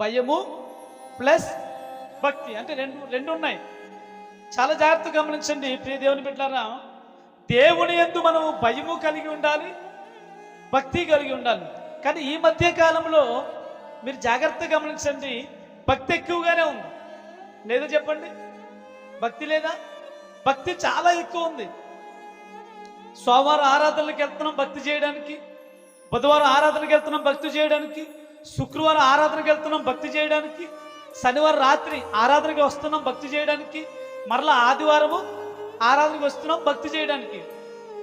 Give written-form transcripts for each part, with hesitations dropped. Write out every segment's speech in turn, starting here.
భయము ప్లస్ భక్తి అంటే రెండు రెండు ఉన్నాయి. చాలా జాగ్రత్తగా గమనించండి ప్రియ దేవుని బిడ్డలారా. దేవుని యందు మనం భయము కలిగి ఉండాలి, భక్తి కలిగి ఉండాలి. కానీ ఈ మధ్య కాలంలో మీరు జాగ్రత్తగా గమనించండి, భక్తి ఎక్కువగానే ఉంది. లేదా చెప్పండి, భక్తి లేదా? భక్తి చాలా ఎక్కువ ఉంది. సోమవారం ఆరాధనలకు వెళ్తున్నాం భక్తి చేయడానికి, బుధవారం ఆరాధనకు వెళ్తున్నాం భక్తి చేయడానికి, శుక్రవారం ఆరాధనకు వెళ్తున్నాం భక్తి చేయడానికి, శనివారం రాత్రి ఆరాధనకి వస్తున్నాం భక్తి చేయడానికి, మరలా ఆదివారము ఆరాధనకి వస్తున్నాం భక్తి చేయడానికి.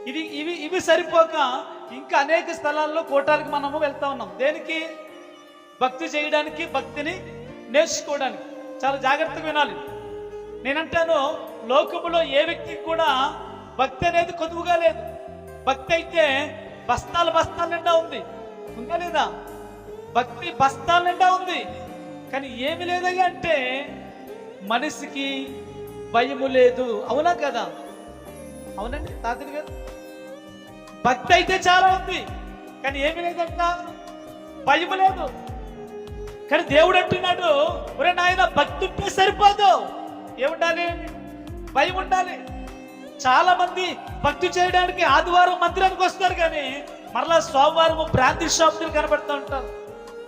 ఇవి ఇవి ఇవి సరిపోక ఇంకా అనేక స్థలాల్లో కోటానికి మనము వెళ్తా ఉన్నాం. దేనికి? భక్తి చేయడానికి, భక్తిని నేర్చుకోవడానికి. చాలా జాగ్రత్తగా వినాలి. నేనంటాను, లోకములో ఏ వ్యక్తికి కూడా భక్తి అనేది కొదువుగా లేదు. భక్తి అయితే బస్తాల బస్తాల నిండా ఉంది, ఉందా లేదా? భక్తి బస్తాల నిండా ఉంది. కానీ ఏమి లేదయ్యా అంటే మనిషికి భయము లేదు. అవునా కదా? అవునండి తాతని గారు. భక్తి అయితే చాలా ఉంది, కానీ ఏమి లేదంట, భయము లేదు. కానీ దేవుడు అంటున్నాడు, ఒరే నాయన, భక్తి ఉంటే సరిపోదు, ఏముండాలి? భయం ఉండాలి. చాలా మంది భక్తి చేయడానికి ఆదివారం మందిరానికి వస్తారు, కానీ మరలా సోమవారము బ్రాంతి షాపులు కనబడుతూ ఉంటారు,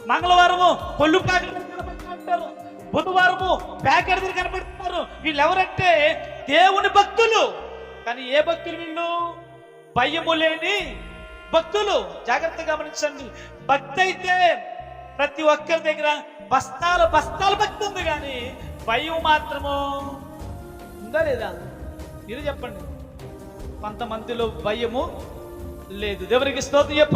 మంగళవారము కొల్లు ప్యాకెట్ కనబడుతూ ఉంటారు, బుధవారము ప్యాకెట్ కనబడుతున్నారు. వీళ్ళు ఎవరంటే దేవుని భక్తులు. కానీ ఏ భక్తులు వీళ్ళు? భయము లేని భక్తులు. జాగ్రత్తగా గమనించండి. భక్తి అయితే ప్రతి ఒక్కరి దగ్గర బస్తాల బస్తాల భక్తి ఉంది, కానీ భయం మాత్రము ఉందా లేదా? మీరు చెప్పండి. కొంతమందిలో భయము లేదు. దేవునికి స్తోత్రం చెప్పండి.